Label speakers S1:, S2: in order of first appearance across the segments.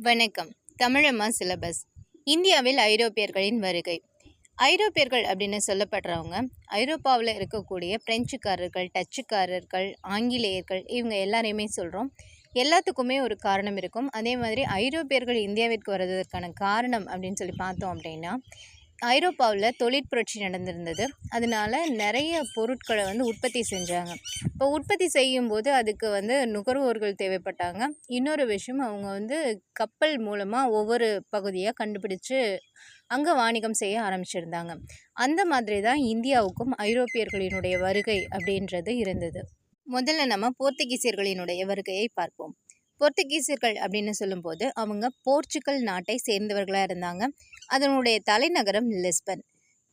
S1: வணக்கம். தமிழம்மா சிலபஸ். இந்தியாவில் ஐரோப்பியர்களின் வருகை. ஐரோப்பியர்கள் அப்படின்னு சொல்லப்படுறவங்க ஐரோப்பாவில் இருக்கக்கூடிய பிரெஞ்சுக்காரர்கள், டச்சுக்காரர்கள், ஆங்கிலேயர்கள் இவங்க எல்லாரையுமே சொல்கிறோம். எல்லாத்துக்குமே ஒரு காரணம் இருக்கும். அதே மாதிரி ஐரோப்பியர்கள் இந்தியாவிற்கு வருவதற்கான காரணம் அப்படின்னு சொல்லி பார்த்தோம் அப்படின்னா, ஐரோப்பாவில் தொழிற்புரட்சி நடந்திருந்தது. அதனால நிறைய பொருட்களை உற்பத்தி செஞ்சாங்க. இப்போ உற்பத்தி செய்யும்போது அதுக்கு நுகர்வோர்கள் தேவைப்பட்டாங்க. இன்னொரு விஷயம், அவங்க கப்பல் மூலமாக ஒவ்வொரு பகுதியாக கண்டுபிடிச்சு அங்கே வாணிகம் செய்ய ஆரம்பிச்சிருந்தாங்க. அந்த மாதிரி தான் இந்தியாவுக்கும் ஐரோப்பியர்களினுடைய வருகை அப்படின்றது இருந்தது. முதல்ல நம்ம போர்த்துகீசியர்களினுடைய வருகையை பார்ப்போம். போர்த்துகீசியர்கள் அப்படின்னு சொல்லும்போது அவங்க போர்ச்சுகல் நாட்டை சேர்ந்தவர்களாக இருந்தாங்க. அதனுடைய தலைநகரம் லிஸ்பன்.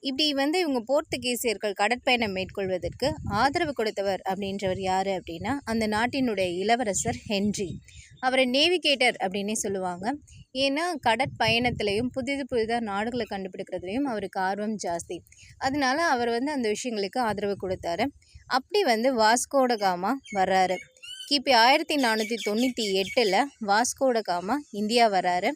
S1: இப்படி இவங்க போர்த்துகீசியர்கள் கடற்பயணம் மேற்கொள்வதற்கு ஆதரவு கொடுத்தவர் அப்படின்றவர் யார் அப்படின்னா, அந்த நாட்டினுடைய இளவரசர் ஹென்றி. அவரை நேவிகேட்டர் அப்படின்னே சொல்லுவாங்க. ஏன்னா கடற்பயணத்துலேயும் புதிதாக நாடுகளை கண்டுபிடிக்கிறதுலையும் அவருக்கு ஆர்வம் ஜாஸ்தி. அதனால அவர் அந்த விஷயங்களுக்கு ஆதரவு கொடுத்தாரு. அப்படி வாஸ்கோட காமா வர்றாரு. கிபி 1498 வாஸ்கோட காமா இந்தியா வராரு.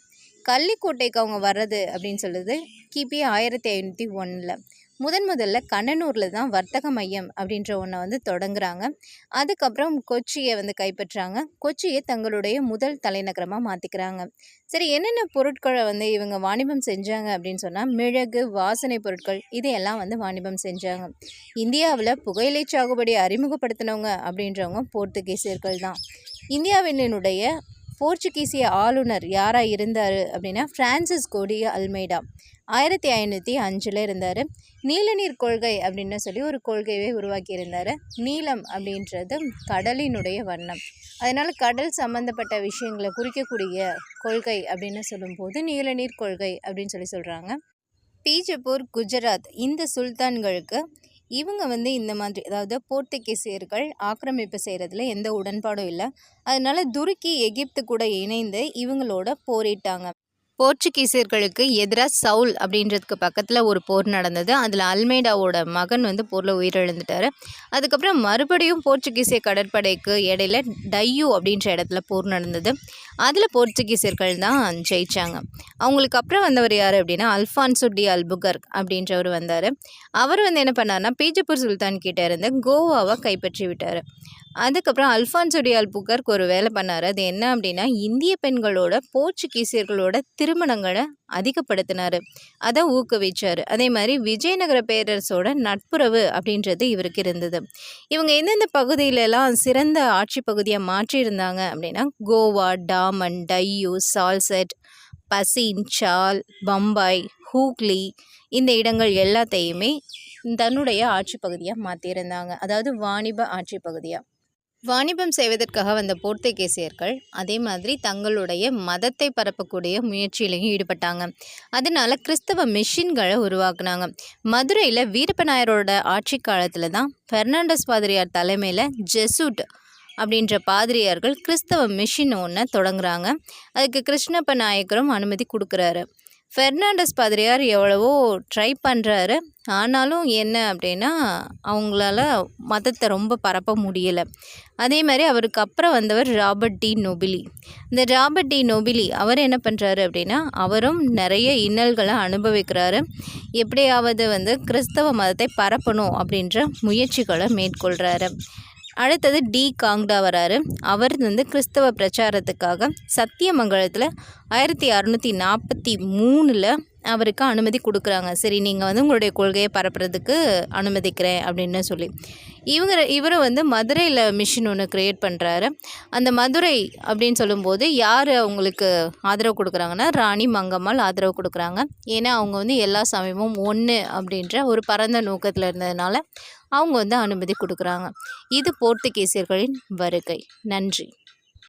S1: கள்ளிக்கோட்டைக்கு அவங்க வர்றது அப்படின்னு சொல்லுது கிபி 1501. முதல்ல கண்ணனூரில் தான் வர்த்தக மையம் அப்படின்ற ஒன்றை தொடங்குறாங்க. அதுக்கப்புறம் கொச்சியை கைப்பற்றாங்க. கொச்சியை தங்களுடைய முதல் தலைநகரமாக மாற்றிக்கிறாங்க. சரி, என்னென்ன பொருட்களை இவங்க வாணிபம் செஞ்சாங்க அப்படின்னு சொன்னால், மிளகு, வாசனை பொருட்கள் இதையெல்லாம் வாணிபம் செஞ்சாங்க. இந்தியாவில் புகையிலை சாகுபடி அறிமுகப்படுத்தினவங்க அப்படின்றவங்க போர்த்துகீசியர்கள் தான். இந்தியாவினுடைய போர்ச்சுகீசிய ஆளுநர் யாராக இருந்தார் அப்படின்னா, பிரான்சிஸ்கோ டி அல்மெய்டா. 1505 இருந்தார். நீலநீர் கொள்கை அப்படின்னு சொல்லி ஒரு கொள்கையை உருவாக்கியிருந்தார். நீலம் அப்படின்றது கடலினுடைய வண்ணம். அதனால் கடல் சம்மந்தப்பட்ட விஷயங்களை குறிக்கக்கூடிய கொள்கை அப்படின்னு சொல்லும்போது நீலநீர் கொள்கை அப்படின்னு சொல்லி சொல்கிறாங்க. பீஜப்பூர், குஜராத் இந்த சுல்தான்களுக்கு இவங்க இந்த மாதிரி, அதாவது போர்த்துகீசியர்கள் ஆக்கிரமிப்பு செய்கிறதுல எந்த உடன்பாடும் இல்லை. அதனால துருக்கி, எகிப்து கூட இணைந்து இவங்களோட போரிட்டாங்க. போர்ச்சுகீசியர்களுக்கு எதிராக சவுல் அப்படின்றதுக்கு பக்கத்தில் ஒரு போர் நடந்தது. அதில் அல்மெய்டாவோட மகன் போரில் உயிரிழந்துட்டார். அதுக்கப்புறம் மறுபடியும் போர்ச்சுகீசிய கடற்படைக்கு இடையில டையூ அப்படின்ற இடத்துல போர் நடந்தது. அதில் போர்ச்சுகீசியர்கள் தான் ஜெயித்தாங்க. அவங்களுக்கு அப்புறம் வந்தவர் யார் அப்படின்னா, அல்ஃபான்சோ டி அல்புகர்க் அப்படின்றவர் வந்தார். அவர் என்ன பண்ணார்னா, பீஜப்பூர் சுல்தான் கிட்டே இருந்து கோவாவை கைப்பற்றி விட்டார். அதுக்கப்புறம் அல்ஃபான்சோ டி அல்புகர்க் ஒரு வேலை பண்ணார். அது என்ன அப்படின்னா, இந்திய பெண்களோட போர்ச்சுகீசியர்களோட திருமணங்களை அதிகப்படுத்தினார், அதை ஊக்குவிச்சார். அதே மாதிரி விஜயநகர பேரரசோட நட்புறவு அப்படின்றது இவருக்கு இருந்தது. இவங்க எந்தெந்த பகுதியிலலாம் சிறந்த ஆட்சி பகுதியாக மாற்றியிருந்தாங்க அப்படின்னா, கோவா, டாமன், டையூ, சால்செட், பசின், சால், பம்பாய், ஹூக்ளி இந்த இடங்கள் எல்லாத்தையுமே தன்னுடைய ஆட்சி பகுதியாக மாற்றியிருந்தாங்க. அதாவது வாணிப ஆட்சி பகுதியாக. வாணிபம் செய்வதற்காக வந்த போர்த்துகீசியர்கள் அதே மாதிரி தங்களுடைய மதத்தை பரப்பக்கூடிய முயற்சியிலையும் ஈடுபட்டாங்க. அதனால கிறிஸ்தவ மிஷின்களை உருவாக்குனாங்க. மதுரையில் வீரப்ப நாயரோட ஆட்சி காலத்தில் தான் பெர்னாண்டஸ் பாதிரியார் தலைமையில் ஜெசூட் அப்படின்ற பாதிரியார்கள் கிறிஸ்தவ மிஷின் ஒன்று தொடங்குறாங்க. அதுக்கு கிருஷ்ணப்ப நாயக்கரும் அனுமதி கொடுக்குறாரு. பெர்னாண்டஸ் பாதிரியார் எவ்வளவோ ட்ரை பண்ணுறாரு. ஆனாலும் என்ன அப்படின்னா, அவங்களால மதத்தை ரொம்ப பரப்ப முடியலை. அதே மாதிரி அவருக்கு அப்புறம் வந்தவர் ராபர்ட் டி நொபிலி. இந்த ராபர்ட் டி நொபிலி அவர் என்ன பண்ணுறாரு அப்படின்னா, அவரும் நிறைய இன்னல்களை அனுபவிக்கிறாரு. எப்படியாவது கிறிஸ்தவ மதத்தை பரப்பணும் அப்படின்ற முயற்சிகளை மேற்கொள்கிறாரு. அடுத்தது டி காங்டா வராரு. அவர் கிறிஸ்தவ பிரச்சாரத்துக்காக சத்தியமங்கலத்தில் 1643 அவருக்கு அனுமதி கொடுக்குறாங்க. சரி, நீங்கள் உங்களுடைய கொள்கையை பரப்புறதுக்கு அனுமதிக்கிறேன் அப்படின்னு சொல்லி இவர் மதுரையில் மிஷின் ஒன்று க்ரியேட் பண்ணுறாரு. அந்த மதுரை அப்படின்னு சொல்லும்போது யார் அவங்களுக்கு ஆதரவு கொடுக்குறாங்கன்னா, ராணி மங்கம்மாள் ஆதரவு கொடுக்குறாங்க. ஏன்னா அவங்க எல்லா சமயமும் ஒன்று அப்படின்ற ஒரு பரந்த நோக்கத்தில் இருந்ததுனால அவங்க அனுமதி கொடுக்குறாங்க. இது போர்த்துகீசியர்களின் வருகை. நன்றி.